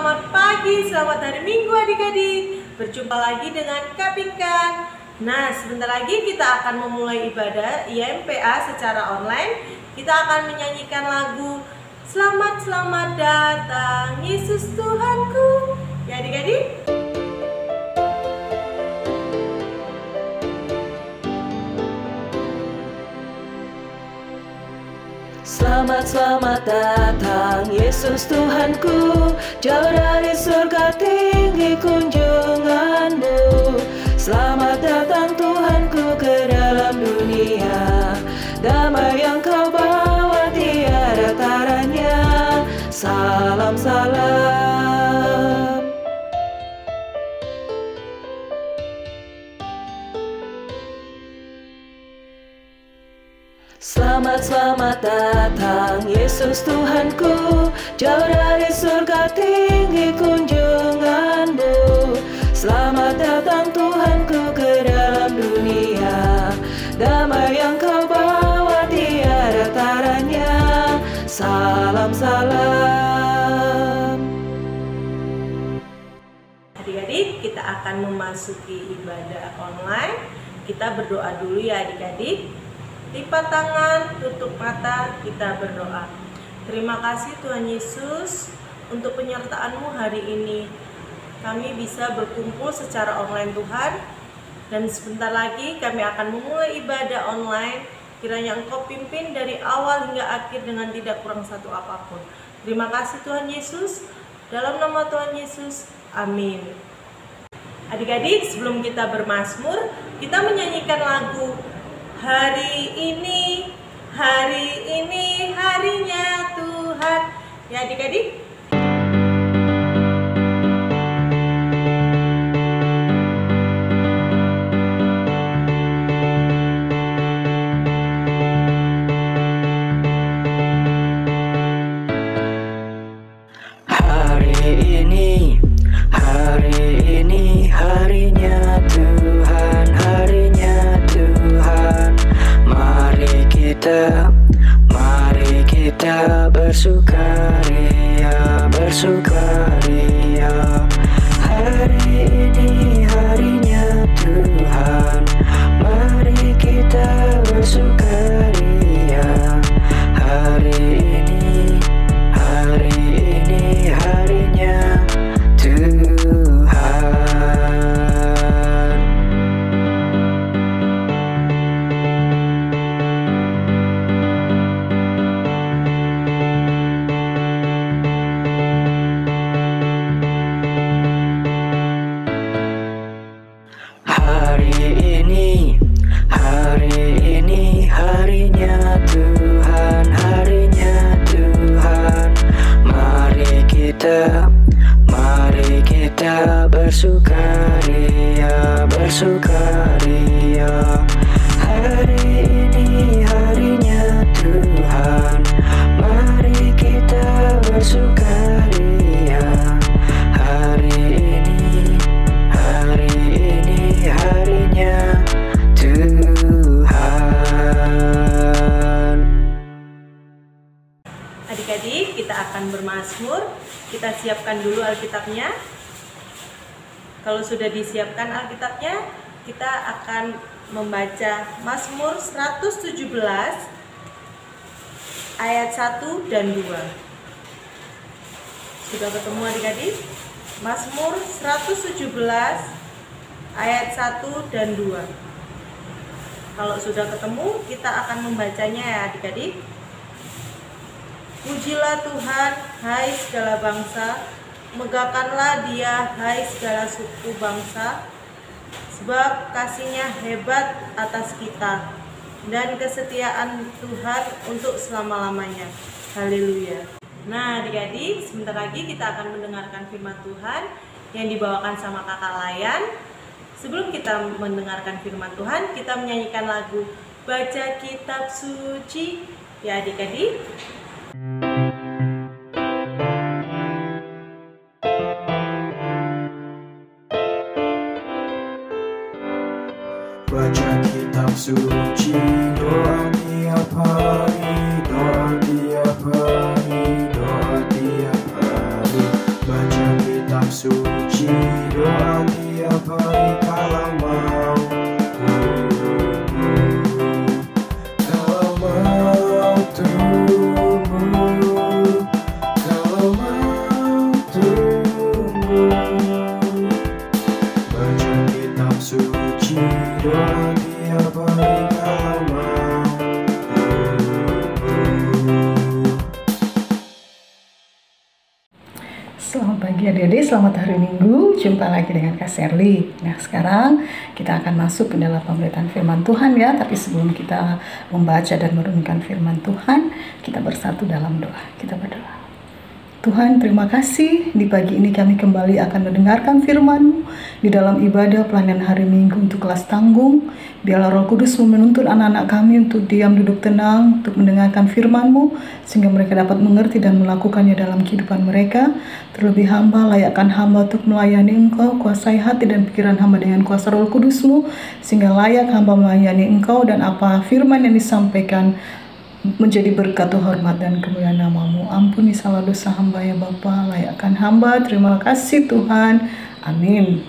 selamat pagi, selamat hari Minggu adik-adik. Berjumpa lagi dengan Kak Pinkan. Nah, sebentar lagi kita akan memulai ibadah IMPA secara online. Kita akan menyanyikan lagu Selamat Selamat Datang Yesus Tuhanku. Ya adik-adik? Selamat, selamat datang Yesus Tuhanku, jauh dari surga tinggi kunjunganmu. Selamat datang Tuhanku ke dalam dunia, damai yang kau bawa tiada taranya. Salam, salam. Selamat, selamat datang Yesus Tuhanku, jauh dari surga tinggi kunjunganmu. Selamat datang Tuhanku ke dalam dunia, damai yang kau bawa tiada taranya. Salam, salam. Adik-adik, kita akan memasuki ibadah online. Kita berdoa dulu ya adik-adik. Lipat tangan, tutup mata, kita berdoa. Terima kasih Tuhan Yesus untuk penyertaan-Mu hari ini. Kami bisa berkumpul secara online Tuhan. Dan sebentar lagi kami akan memulai ibadah online. Kiranya Engkau pimpin dari awal hingga akhir dengan tidak kurang satu apapun. Terima kasih Tuhan Yesus. Dalam nama Tuhan Yesus, amin. Adik-adik, sebelum kita bermazmur, kita menyanyikan lagu Hari ini harinya Tuhan. Ya adik-adik. Hari ini harinya Tuhan, harinya Tuhan. Mari kita bersukaria, bersukaria. Hari ini harinya Tuhan, mari kita bersukaria. Hari ini harinya Tuhan. Hari ini harinya Tuhan, harinya Tuhan. Mari kita bersukaria, bersukaria. Hari ini harinya Tuhan, mari kita bersukaria. Hari ini harinya Tuhan. Adik-adik, kita akan bermazmur. Kita siapkan dulu Alkitabnya. Kalau sudah disiapkan Alkitabnya, kita akan membaca Mazmur 117 ayat 1 dan 2. Sudah ketemu adik-adik? Mazmur 117 ayat 1 dan 2. Kalau sudah ketemu, kita akan membacanya ya adik-adik. Pujilah Tuhan, hai segala bangsa, megahkanlah Dia, hai segala suku bangsa, sebab kasih-Nya hebat atas kita, dan kesetiaan Tuhan untuk selama-lamanya. Haleluya. Nah adik-adik, sebentar lagi kita akan mendengarkan firman Tuhan yang dibawakan sama kakak Layan. Sebelum kita mendengarkan firman Tuhan, kita menyanyikan lagu Baca Kitab Suci. Ya adik-adik. Baca kitab suci, doa tiap hari, doa tiap hari, doa tiap hari. Baca suci, doa tiap hari kalau mau. Kalau mau tunggu, kalau mau tunggu. Baca kitab suci, doa tiap hari kalau mau. Selamat pagi adik-adik, selamat hari Minggu. Jumpa lagi dengan Kak Sherly. Nah, sekarang kita akan masuk ke dalam pemberitaan firman Tuhan ya. Tapi sebelum kita membaca dan merenungkan firman Tuhan, kita bersatu dalam doa. Kita berdoa. Tuhan, terima kasih di pagi ini kami kembali akan mendengarkan firman-Mu di dalam ibadah pelayanan hari Minggu untuk kelas tanggung. Biarlah Roh Kudus menuntun anak-anak kami untuk diam duduk tenang, untuk mendengarkan firman-Mu, sehingga mereka dapat mengerti dan melakukannya dalam kehidupan mereka. Terlebih hamba, layakkan hamba untuk melayani Engkau, kuasai hati dan pikiran hamba dengan kuasa Roh Kudus-Mu, sehingga layak hamba melayani Engkau dan apa firman yang disampaikan menjadi berkat, hormat dan kemuliaan nama-Mu. Ampuni salah dosa hamba ya Bapa, layakkan hamba. Terima kasih Tuhan. Amin.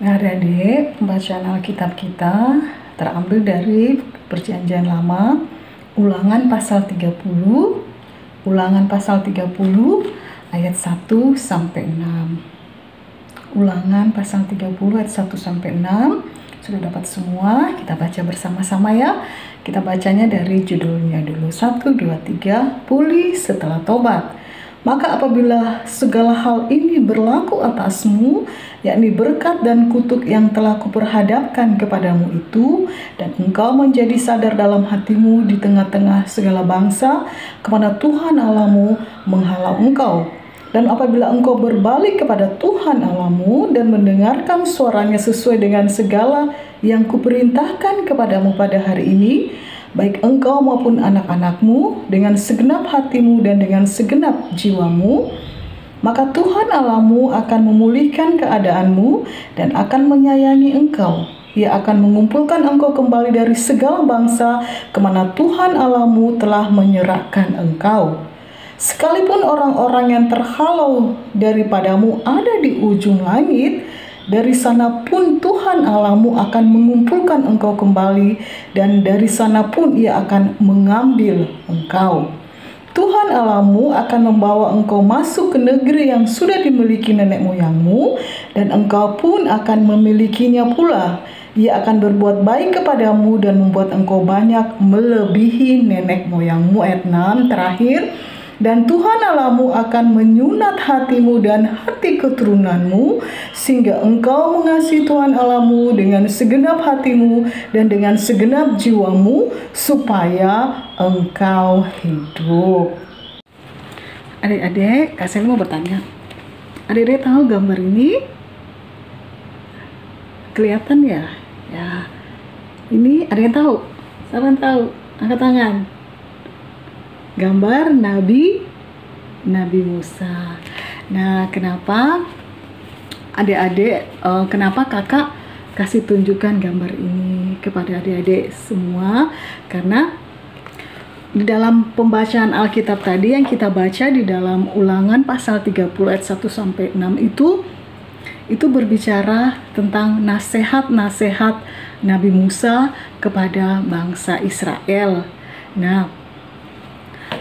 Nah adik-adik, pembacaan Alkitab kita terambil dari Perjanjian Lama, Ulangan pasal 30, Ulangan pasal 30 ayat 1 sampai 6. Ulangan pasal 30 ayat 1 sampai 6. Sudah dapat semua, kita baca bersama-sama ya. Kita bacanya dari judulnya dulu. 1, 2, 3, pulih setelah tobat. Maka apabila segala hal ini berlaku atasmu, yakni berkat dan kutuk yang telah kuperhadapkan kepadamu itu, dan engkau menjadi sadar dalam hatimu di tengah-tengah segala bangsa, kepada Tuhan Allahmu menghalau engkau. Dan apabila engkau berbalik kepada Tuhan Allahmu dan mendengarkan suaranya sesuai dengan segala yang kuperintahkan kepadamu pada hari ini, baik engkau maupun anak-anakmu, dengan segenap hatimu dan dengan segenap jiwamu, maka Tuhan Allahmu akan memulihkan keadaanmu dan akan menyayangi engkau. Ia akan mengumpulkan engkau kembali dari segala bangsa kemana Tuhan Allahmu telah menyerahkan engkau. Sekalipun orang-orang yang terhalau daripadamu ada di ujung langit, dari sana pun Tuhan Allahmu akan mengumpulkan engkau kembali, dan dari sana pun Ia akan mengambil engkau. Tuhan Allahmu akan membawa engkau masuk ke negeri yang sudah dimiliki nenek moyangmu, dan engkau pun akan memilikinya pula. Ia akan berbuat baik kepadamu dan membuat engkau banyak melebihi nenek moyangmu. Ayat 6 terakhir. Dan Tuhan Allahmu akan menyunat hatimu dan hati keturunanmu, sehingga engkau mengasihi Tuhan Allahmu dengan segenap hatimu dan dengan segenap jiwamu, supaya engkau hidup. Adik-adik, Kak Sherly mau bertanya. Adik-adik tahu gambar ini? Kelihatan ya? Ya. Ini ada yang tahu? Siapa yang tahu? Angkat tangan. Gambar Nabi Musa. Nah, kenapa adik-adik, kenapa kakak kasih tunjukkan gambar ini kepada adik-adik semua? Karena di dalam pembacaan Alkitab tadi yang kita baca di dalam Ulangan pasal 30 ayat 1 sampai 6 itu berbicara tentang nasihat-nasihat Nabi Musa kepada bangsa Israel. Nah,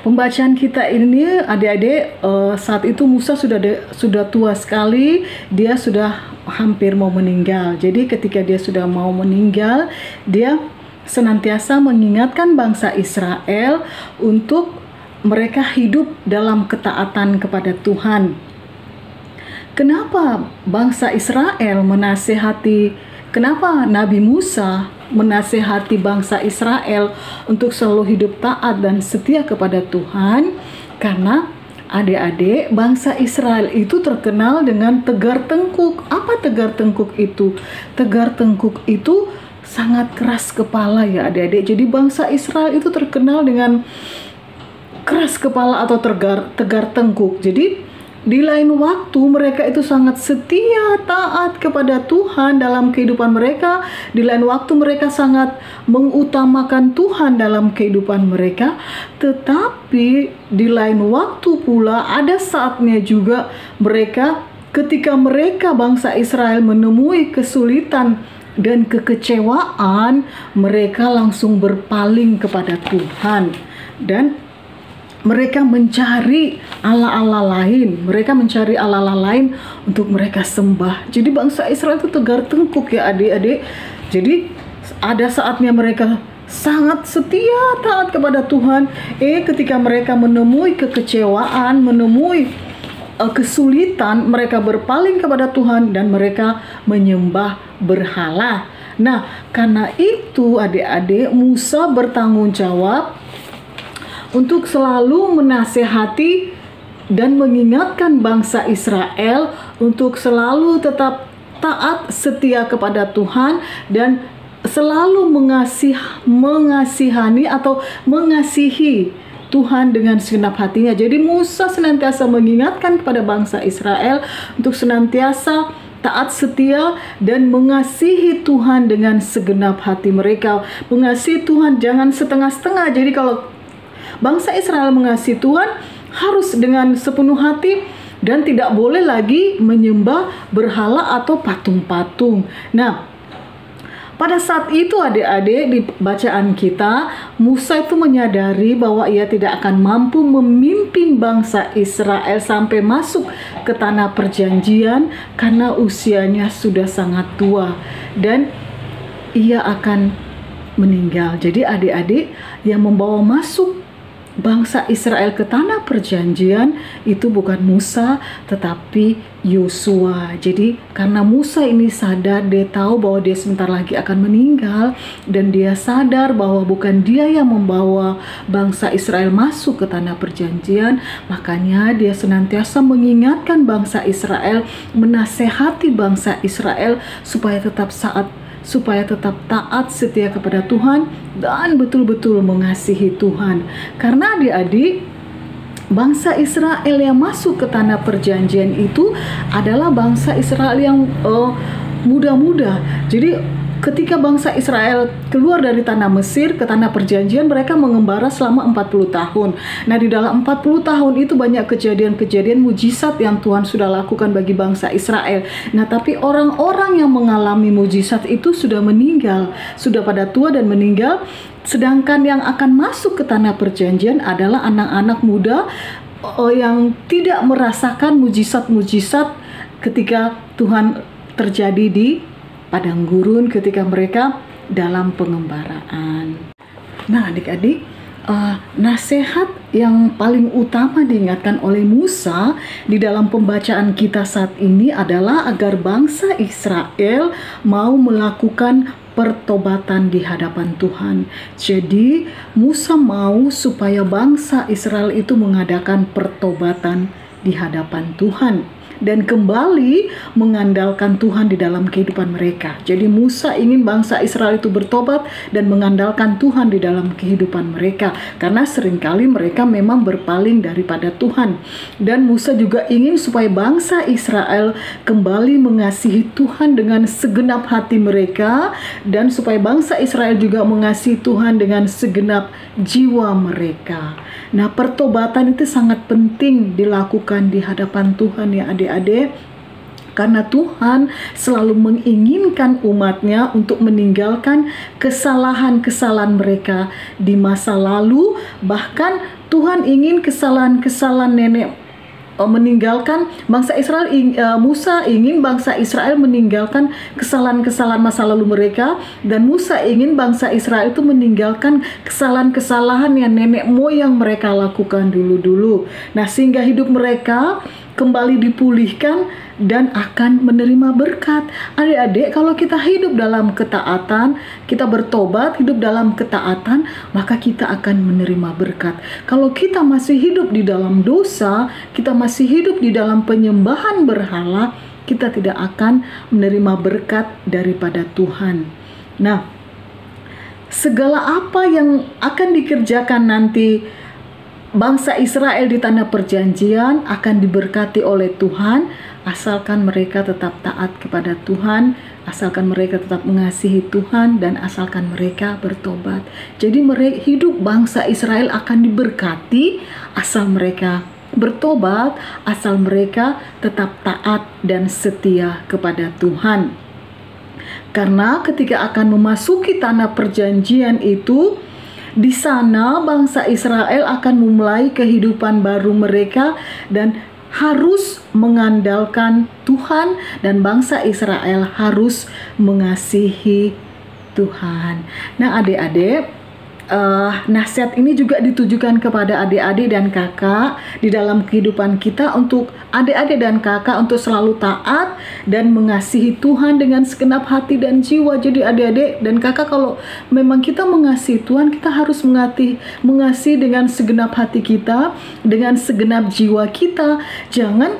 pembacaan kita ini adik-adik, saat itu Musa sudah tua sekali, dia sudah hampir mau meninggal. Jadi ketika dia sudah mau meninggal, dia senantiasa mengingatkan bangsa Israel untuk mereka hidup dalam ketaatan kepada Tuhan. Kenapa bangsa Israel kenapa Nabi Musa menasehati bangsa Israel untuk selalu hidup taat dan setia kepada Tuhan? Karena adik-adik, bangsa Israel itu terkenal dengan tegar tengkuk. Apa tegar tengkuk itu? Tegar tengkuk itu sangat keras kepala ya adik-adik. Jadi bangsa Israel itu terkenal dengan keras kepala atau tegar tengkuk. Jadi di lain waktu mereka itu sangat setia, taat kepada Tuhan dalam kehidupan mereka. Di lain waktu mereka sangat mengutamakan Tuhan dalam kehidupan mereka. Tetapi di lain waktu pula ada saatnya juga mereka ketika mereka bangsa Israel menemui kesulitan dan kekecewaan, mereka langsung berpaling kepada Tuhan dan mereka mencari Allah-Allah lain. Mereka mencari Allah-Allah lain untuk mereka sembah. Jadi bangsa Israel itu tegar tengkuk ya adik-adik. Jadi ada saatnya mereka sangat setia taat kepada Tuhan. Ketika mereka menemui kekecewaan, menemui kesulitan, mereka berpaling kepada Tuhan dan mereka menyembah berhala. Nah, karena itu adik-adik, Musa bertanggung jawab untuk selalu menasehati dan mengingatkan bangsa Israel untuk selalu tetap taat setia kepada Tuhan dan selalu mengasihani atau mengasihi Tuhan dengan segenap hatinya. Jadi Musa senantiasa mengingatkan kepada bangsa Israel untuk senantiasa taat setia dan mengasihi Tuhan dengan segenap hati mereka. Mengasihi Tuhan jangan setengah-setengah. Jadi kalau bangsa Israel mengasihi Tuhan harus dengan sepenuh hati dan tidak boleh lagi menyembah berhala atau patung-patung. Nah, pada saat itu adik-adik di bacaan kita, Musa itu menyadari bahwa ia tidak akan mampu memimpin bangsa Israel sampai masuk ke tanah perjanjian karena usianya sudah sangat tua dan ia akan meninggal. Jadi adik-adik, yang membawa masuk bangsa Israel ke tanah perjanjian itu bukan Musa tetapi Yosua. Jadi karena Musa ini sadar, dia tahu bahwa dia sebentar lagi akan meninggal dan dia sadar bahwa bukan dia yang membawa bangsa Israel masuk ke tanah perjanjian, makanya dia senantiasa mengingatkan bangsa Israel, menasehati bangsa Israel supaya tetap taat setia kepada Tuhan dan betul-betul mengasihi Tuhan. Karena adik-adik, bangsa Israel yang masuk ke tanah perjanjian itu adalah bangsa Israel yang muda-muda. Jadi ketika bangsa Israel keluar dari tanah Mesir ke tanah perjanjian, mereka mengembara selama 40 tahun. Nah, di dalam 40 tahun itu banyak kejadian-kejadian mujizat yang Tuhan sudah lakukan bagi bangsa Israel. Nah, tapi orang-orang yang mengalami mujizat itu sudah meninggal, sudah pada tua dan meninggal. Sedangkan yang akan masuk ke tanah perjanjian adalah anak-anak muda yang tidak merasakan mujizat-mujizat ketika Tuhan terjadi di padang gurun ketika mereka dalam pengembaraan. Nah adik-adik, nasihat yang paling utama diingatkan oleh Musa di dalam pembacaan kita saat ini adalah agar bangsa Israel mau melakukan pertobatan di hadapan Tuhan. Jadi Musa mau supaya bangsa Israel itu mengadakan pertobatan di hadapan Tuhan dan kembali mengandalkan Tuhan di dalam kehidupan mereka. Jadi Musa ingin bangsa Israel itu bertobat dan mengandalkan Tuhan di dalam kehidupan mereka, karena seringkali mereka memang berpaling daripada Tuhan. Dan Musa juga ingin supaya bangsa Israel kembali mengasihi Tuhan dengan segenap hati mereka, dan supaya bangsa Israel juga mengasihi Tuhan dengan segenap jiwa mereka. Nah, pertobatan itu sangat penting dilakukan di hadapan Tuhan ya adik-adik, karena Tuhan selalu menginginkan umatnya untuk meninggalkan kesalahan-kesalahan mereka di masa lalu. Bahkan Tuhan ingin kesalahan-kesalahan nenek meninggalkan bangsa Israel. Musa ingin bangsa Israel meninggalkan kesalahan-kesalahan masa lalu mereka, dan Musa ingin bangsa Israel itu meninggalkan kesalahan-kesalahan yang nenek moyang mereka lakukan dulu-dulu. Nah, sehingga hidup mereka kembali dipulihkan dan akan menerima berkat. Adik-adik, kalau kita hidup dalam ketaatan, kita bertobat, hidup dalam ketaatan, maka kita akan menerima berkat. Kalau kita masih hidup di dalam dosa, kita masih hidup di dalam penyembahan berhala, kita tidak akan menerima berkat daripada Tuhan. Nah, segala apa yang akan dikerjakan nanti bangsa Israel di tanah perjanjian akan diberkati oleh Tuhan, asalkan mereka tetap taat kepada Tuhan, asalkan mereka tetap mengasihi Tuhan, dan asalkan mereka bertobat. Jadi hidup bangsa Israel akan diberkati asal mereka bertobat asal mereka tetap taat dan setia kepada Tuhan. Karena ketika akan memasuki tanah perjanjian itu, di sana bangsa Israel akan memulai kehidupan baru mereka dan harus mengandalkan Tuhan, dan bangsa Israel harus mengasihi Tuhan. Nah, adik-adik, nasihat ini juga ditujukan kepada adik-adik dan kakak di dalam kehidupan kita, untuk adik-adik dan kakak untuk selalu taat dan mengasihi Tuhan dengan segenap hati dan jiwa. Jadi adik-adik dan kakak, kalau memang kita mengasihi Tuhan, kita harus mengasihi dengan segenap hati kita, dengan segenap jiwa kita. Jangan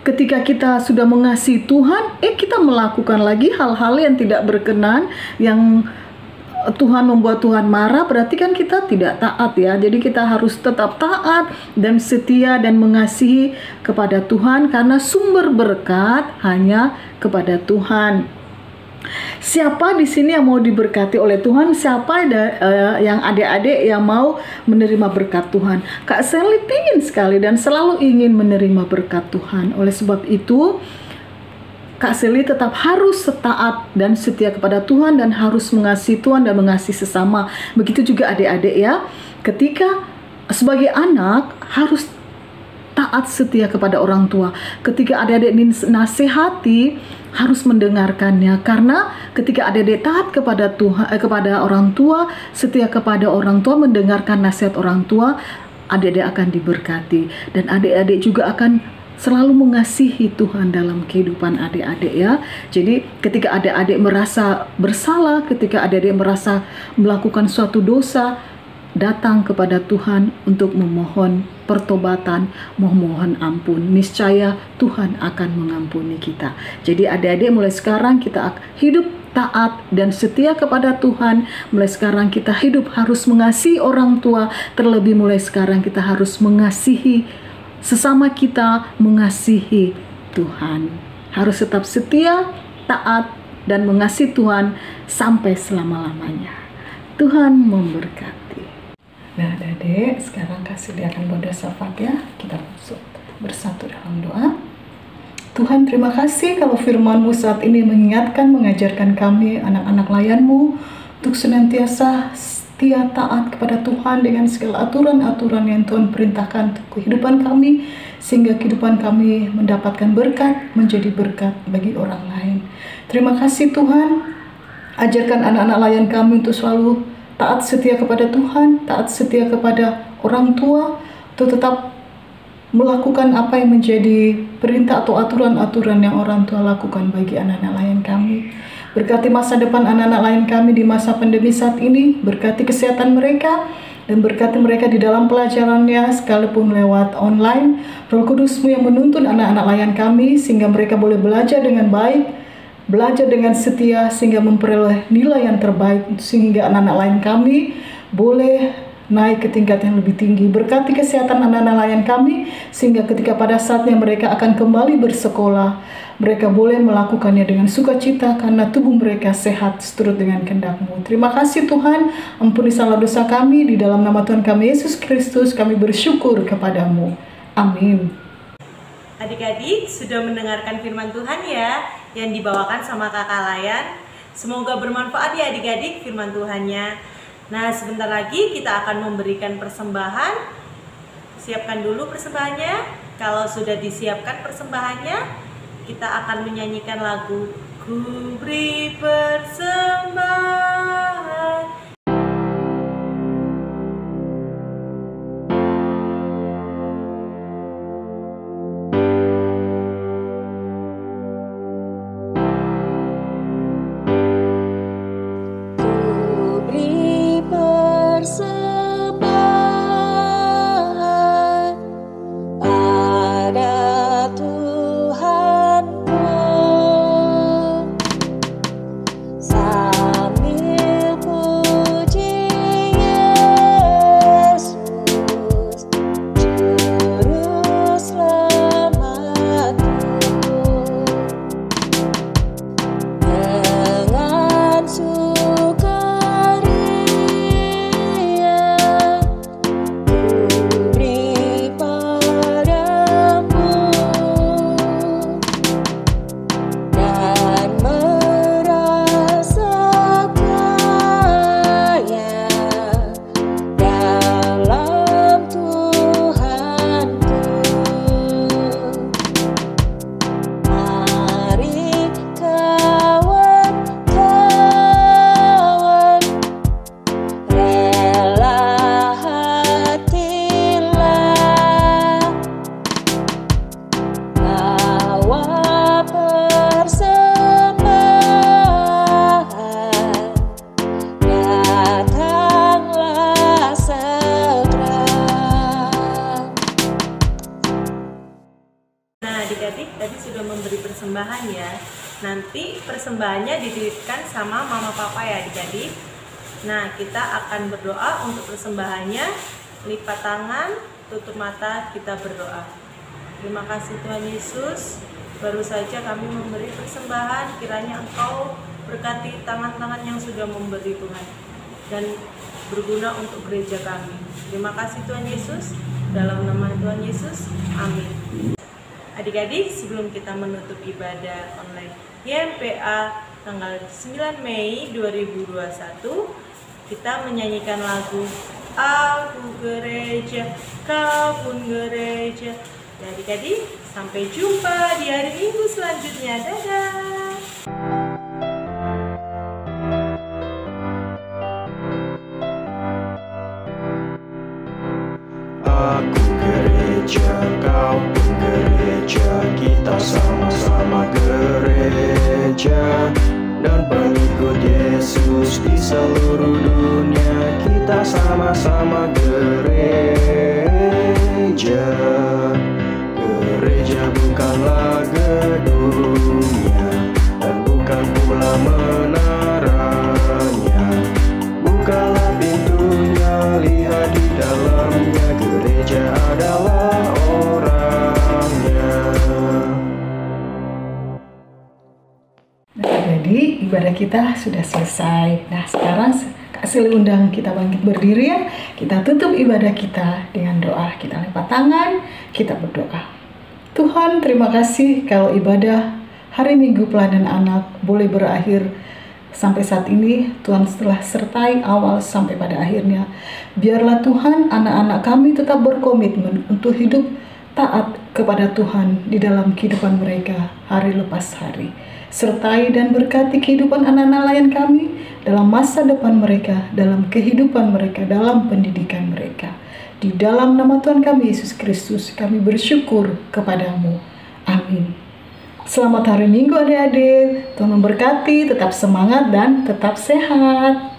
ketika kita sudah mengasihi Tuhan, kita melakukan lagi hal-hal yang tidak berkenan, yang Tuhan membuat Tuhan marah, berarti kan kita tidak taat ya. Jadi kita harus tetap taat dan setia dan mengasihi kepada Tuhan, karena sumber berkat hanya kepada Tuhan. Siapa di sini yang mau diberkati oleh Tuhan? Siapa yang adik-adik yang mau menerima berkat Tuhan? Kak Sally ingin sekali dan selalu ingin menerima berkat Tuhan. Oleh sebab itu, Kak Sally tetap harus taat dan setia kepada Tuhan, dan harus mengasihi Tuhan dan mengasihi sesama. Begitu juga adik-adik ya. Ketika sebagai anak harus taat setia kepada orang tua. Ketika adik-adik dinasehati, harus mendengarkannya, karena ketika adik-adik taat kepada Tuhan, kepada orang tua, setia kepada orang tua, mendengarkan nasihat orang tua, adik-adik akan diberkati, dan adik-adik juga akan selalu mengasihi Tuhan dalam kehidupan adik-adik ya. Jadi ketika adik-adik merasa bersalah, ketika adik-adik merasa melakukan suatu dosa, datang kepada Tuhan untuk memohon pertobatan, memohon ampun. Niscaya Tuhan akan mengampuni kita. Jadi adik-adik, mulai sekarang kita hidup taat dan setia kepada Tuhan. Mulai sekarang kita hidup harus mengasihi orang tua. Terlebih mulai sekarang kita harus mengasihi sesama kita, mengasihi Tuhan. Harus tetap setia, taat, dan mengasihi Tuhan sampai selama-lamanya. Tuhan memberkati. Nah, adik-adik, sekarang kasih dia akan berdoa syafaat ya. Kita bersatu dalam doa. Tuhan, terima kasih kalau firman-Mu saat ini mengingatkan, mengajarkan kami, anak-anak layan-Mu, untuk senantiasa setia taat kepada Tuhan dengan segala aturan-aturan yang Tuhan perintahkan untuk kehidupan kami, sehingga kehidupan kami mendapatkan berkat, menjadi berkat bagi orang lain. Terima kasih Tuhan, ajarkan anak-anak layan kami untuk selalu taat setia kepada Tuhan, taat setia kepada orang tua, untuk tetap melakukan apa yang menjadi perintah atau aturan-aturan yang orang tua lakukan bagi anak-anak layan kami. Berkati masa depan anak-anak lain kami di masa pandemi saat ini. Berkati kesehatan mereka, dan berkati mereka di dalam pelajarannya, sekalipun lewat online. Roh Kudus-Mu yang menuntun anak-anak layan kami, sehingga mereka boleh belajar dengan baik, belajar dengan setia, sehingga memperoleh nilai yang terbaik, sehingga anak-anak lain kami boleh naik ke tingkat yang lebih tinggi. Berkati kesehatan anak-anak layan kami, sehingga ketika pada saatnya mereka akan kembali bersekolah, mereka boleh melakukannya dengan sukacita, karena tubuh mereka sehat seturut dengan kehendak-Mu. Terima kasih Tuhan, ampuni salah dosa kami, di dalam nama Tuhan kami Yesus Kristus kami bersyukur kepada-Mu. Amin. Adik-adik sudah mendengarkan firman Tuhan ya, yang dibawakan sama kakak layan. Semoga bermanfaat ya adik-adik firman Tuhannya. Nah, sebentar lagi kita akan memberikan persembahan. Siapkan dulu persembahannya. Kalau sudah disiapkan persembahannya, kita akan menyanyikan lagu Ku Beri Persembahan. Sambil adik-adik tadi sudah memberi persembahan ya. Nanti persembahannya dititipkan sama mama papa ya adik-adik. Nah, kita akan berdoa untuk persembahannya. Lipat tangan, tutup mata, kita berdoa. Terima kasih Tuhan Yesus. Baru saja kami memberi persembahan, kiranya Engkau berkati tangan-tangan yang sudah memberi Tuhan, dan berguna untuk gereja kami. Terima kasih Tuhan Yesus. Dalam nama Tuhan Yesus, amin. Adik-adik, sebelum kita menutup ibadah online YMPA tanggal 9 Mei 2021, kita menyanyikan lagu Aku Gereja, Kau Pun Gereja. Ya adik-adik, sampai jumpa di hari Minggu selanjutnya. Dadah. Aku gereja, kau pun gereja, kita sama-sama gereja. Dan pengikut Yesus di seluruh dunia, kita sama-sama gereja. Gereja bukanlah gedungnya, dan bukan pula menaranya. Bukalah pintunya, lihat di dalamnya, gereja adalah orangnya. Nah, jadi ibadah kita sudah selesai. Nah, sekarang Kak Sili undang kita bangkit berdiri ya. Kita tutup ibadah kita dengan doa. Kita lipat tangan, kita berdoa. Tuhan, terima kasih kalau ibadah hari Minggu Pelayanan Anak boleh berakhir sampai saat ini. Tuhan setelah sertai awal sampai pada akhirnya. Biarlah Tuhan, anak-anak kami tetap berkomitmen untuk hidup taat kepada Tuhan di dalam kehidupan mereka hari lepas hari. Sertai dan berkati kehidupan anak-anak nelayan kami dalam masa depan mereka, dalam kehidupan mereka, dalam pendidikan mereka. Di dalam nama Tuhan kami Yesus Kristus, kami bersyukur kepadamu. Amin. Selamat hari Minggu adik-adik. Tuhan memberkati, tetap semangat dan tetap sehat.